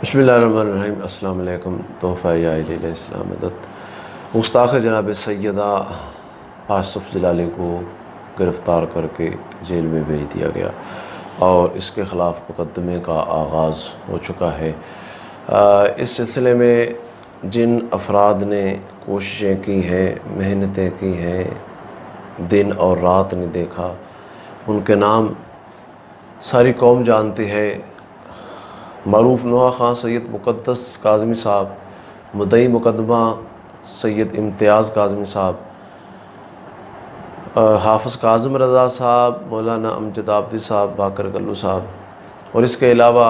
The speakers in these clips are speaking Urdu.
بسم اللہ الرحمن الرحیم۔ السلام علیکم۔ تحفہ یا اہل اسلام مدد۔ گستاخ جناب سیدہ آصف جلالی کو گرفتار کر کے جیل میں بھیج دیا گیا اور اس کے خلاف مقدمے کا آغاز ہو چکا ہے۔ اس سلسلے میں جن افراد نے کوششیں کی ہیں، محنتیں کی ہیں، دن اور رات نے دیکھا، ان کے نام ساری قوم جانتی ہے۔ معروف نوحہ خان سید مقدس کاظمی صاحب، مدعی مقدمہ سید امتیاز کاظمی صاحب، حافظ کاظم رضا صاحب، مولانا امجد آبدی صاحب، باقر کلو صاحب، اور اس کے علاوہ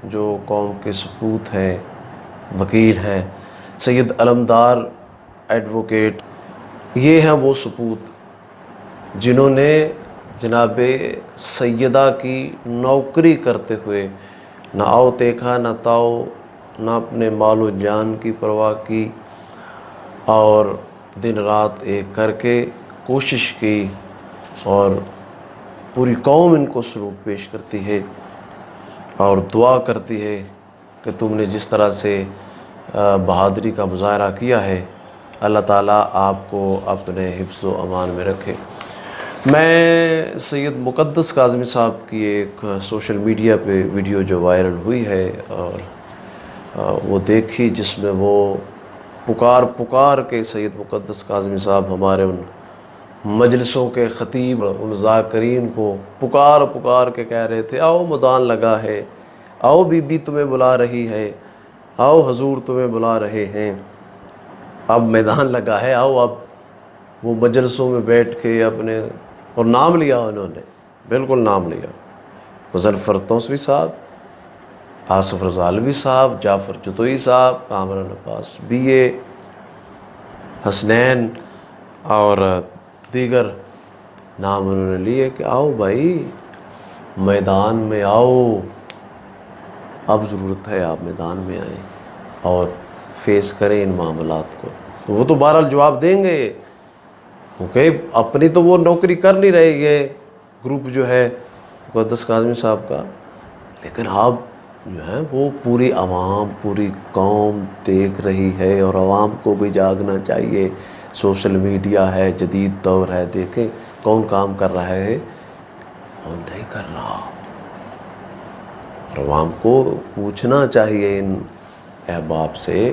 جو قوم کے سپوت ہیں، وکیل ہیں، سید علمدار ایڈوکیٹ، یہ ہیں وہ سپوت جنہوں نے جناب سیدہ کی نوکری کرتے ہوئے نہ آؤ دیکھا نہ تاؤ، نہ اپنے مال و جان کی پرواہ کی، اور دن رات ایک کر کے کوشش کی، اور پوری قوم ان کو سلوک پیش کرتی ہے اور دعا کرتی ہے کہ تم نے جس طرح سے بہادری کا مظاہرہ کیا ہے، اللہ تعالیٰ آپ کو اپنے حفظ و امان میں رکھے۔ میں سید مقدس کاظمی صاحب کی ایک سوشل میڈیا پہ ویڈیو جو وائرل ہوئی ہے اور وہ دیکھی، جس میں وہ پکار کے سید مقدس کاظمی صاحب ہمارے ان مجلسوں کے خطیب، ان ذاکرین کو پکار کے کہہ رہے تھے، آؤ میدان لگا ہے، آؤ بی بی تمہیں بلا رہی ہے، آؤ حضور تمہیں بلا رہے ہیں، اب میدان لگا ہے، آؤ۔ اب وہ مجلسوں میں بیٹھ کے اپنے، اور نام لیا انہوں نے، بالکل نام لیا، مظفر توسوی صاحب، آصف رضالوی صاحب، جعفر جتوئی صاحب، کامران عباس بی اے، حسنین اور دیگر نام انہوں نے لیے کہ آؤ بھائی میدان میں آؤ، اب ضرورت ہے آپ میدان میں آئیں اور فیس کریں ان معاملات کو۔ تو وہ تو بہرحال جواب دیں گے، کیونکہ اپنی تو وہ نوکری کر نہیں رہے یہ گروپ جو ہے مقدس کاظمی صاحب کا، لیکن آپ جو ہے وہ پوری عوام، پوری قوم دیکھ رہی ہے، اور عوام کو بھی جاگنا چاہیے۔ سوشل میڈیا ہے، جدید دور ہے، دیکھیں کون کام کر رہا ہے، کون نہیں کر رہا۔ عوام کو پوچھنا چاہیے ان احباب سے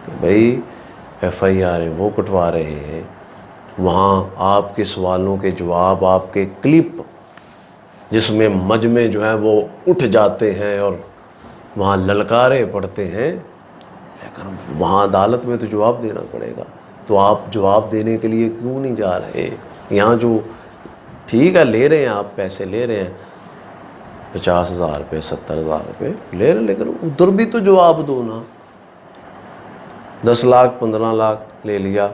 کہ بھائی ایف آئی آر وہ کٹوا رہے ہیں، وہاں آپ کے سوالوں کے جواب، آپ کے کلپ جس میں مجمع جو ہے وہ اٹھ جاتے ہیں اور وہاں للکارے پڑتے ہیں، لیکن وہاں عدالت میں تو جواب دینا پڑے گا۔ تو آپ جواب دینے کے لیے کیوں نہیں جا رہے؟ یہاں جو ٹھیک ہے لے رہے ہیں، آپ پیسے لے رہے ہیں، 50,000 روپے، 70,000 روپے لے رہے ہیں، لیکن ادھر بھی تو جواب دو نا۔ 10 لاکھ 15 لاکھ لے لیا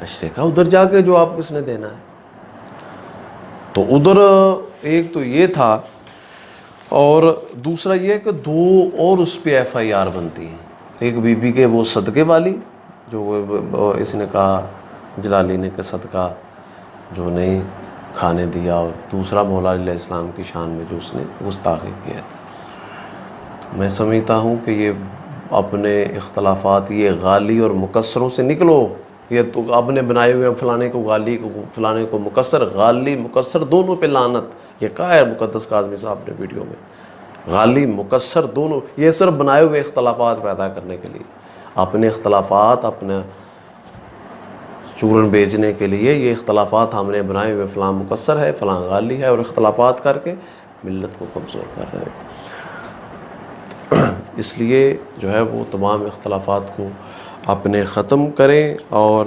اشرے کا، ادھر جا کے جواب کس نے دینا ہے؟ تو ادھر ایک تو یہ تھا، اور دوسرا یہ کہ 2 اور اس پہ ایف آئی آر بنتی ہیں۔ ایک بی بی کے وہ صدقے والی جو اس نے کہا، جلالی نے، کہ صدقہ جو نہیں کھانے دیا، اور دوسرا مولا علیہ السلام کی شان میں جو اس نے گستاخی کیا۔ تو میں سمجھتا ہوں کہ یہ اپنے اختلافات، یہ غالی اور مکسروں سے نکلو۔ یہ تو آپ نے بنائے ہوئے ہیں فلانے کو غالی، فلانے کو مکسر، غالی مکسر دونوں پہ لعنت، یہ کہا ہے مقدس کاظمی صاحب نے ویڈیو میں، غالی مکسر دونوں، یہ صرف بنائے ہوئے اختلافات پیدا کرنے کے لیے، اپنے اختلافات، اپنے چورن بیچنے کے لیے یہ اختلافات ہم نے بنائے ہوئے، فلاں مکسر ہے، فلاں غالی ہے، اور اختلافات کر کے ملت کو کمزور کر رہے ہیں۔ اس لیے جو ہے وہ تمام اختلافات کو اپنے ختم کریں، اور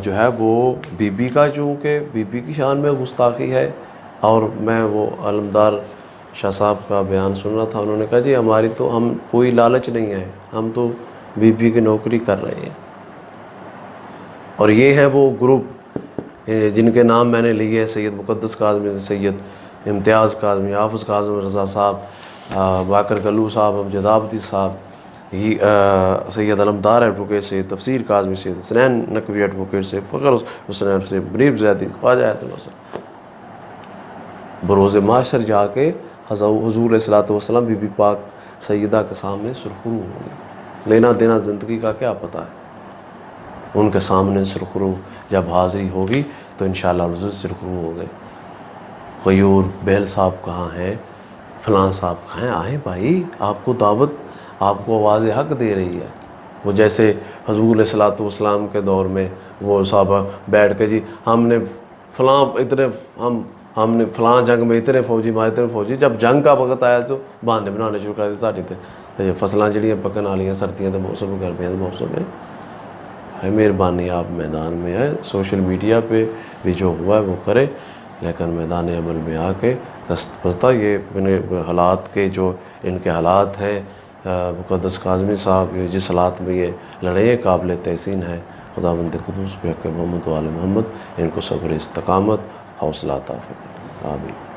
جو ہے وہ بی بی کا، چونکہ بی بی کی شان میں گستاخی ہے، اور میں وہ علمدار شاہ صاحب کا بیان سن رہا تھا، انہوں نے کہا جی ہماری تو، ہم کوئی لالچ نہیں ہے، ہم تو بی بی کی نوکری کر رہے ہیں۔ اور یہ ہے وہ گروپ جن کے نام میں نے لیے، سید مقدس کاظمی، سید امتیاز کاظمی، حافظ کاظم رضا صاحب، باقر کلو صاحب، امجد آبدی صاحب، سید علمدار ایڈوکیٹ، سید تفسیر کاظمی، سید حسنین نقوی ایڈوکیٹ، سید فخر حسین، سید مریب زیدی، خواجہ آیت اللہ صاحب، بروز محشر جا کے حضور علیہ الصلوۃ والسلام بی بی پاک سیدہ کے سامنے سرخرو ہوں گے. لینا دینا زندگی کا کیا پتہ ہے. ان کے سامنے سرخرو جب حاضری ہوگی تو انشاءاللہ رسول سرخرو ہو گئے. غیور بیل صاحب کہاں ہیں, فلاں صاحب کہاں ہیں, آئیں بھائی, آپ کو دعوت, آپ کو آواز حق دے رہی ہے. وہ جیسے حضور علیہ الصلوۃ والسلام کے دور میں وہ صحابہ بیٹھ کے جی ہم نے فلاں اتنے ہم نے فلاں جنگ میں اتنے فوجی مارے اتنے فوجی, جب جنگ کا وقت آیا تو بہانے بنانے شروع کر دیتے. ساڈی تے فصلاں جڑیاں پکن والیاں سردیاں دے موسم گرمیاں دے موسم میں ہے, مہربانی آپ میدان میں ہے. سوشل میڈیا پہ بھی جو ہوا ہے وہ کرے, لیکن میدان عمل میں آ کے پتہ یہ حالات کے جو ان کے حالات ہیں, مقدس کاظمی صاحب جس حالات میں یہ لڑے قابل تحسین ہے. خداوند قدوس پہ حق محمد و آل محمد ان کو صبر استقامت حوصلہ عطا فرمائے. آمین.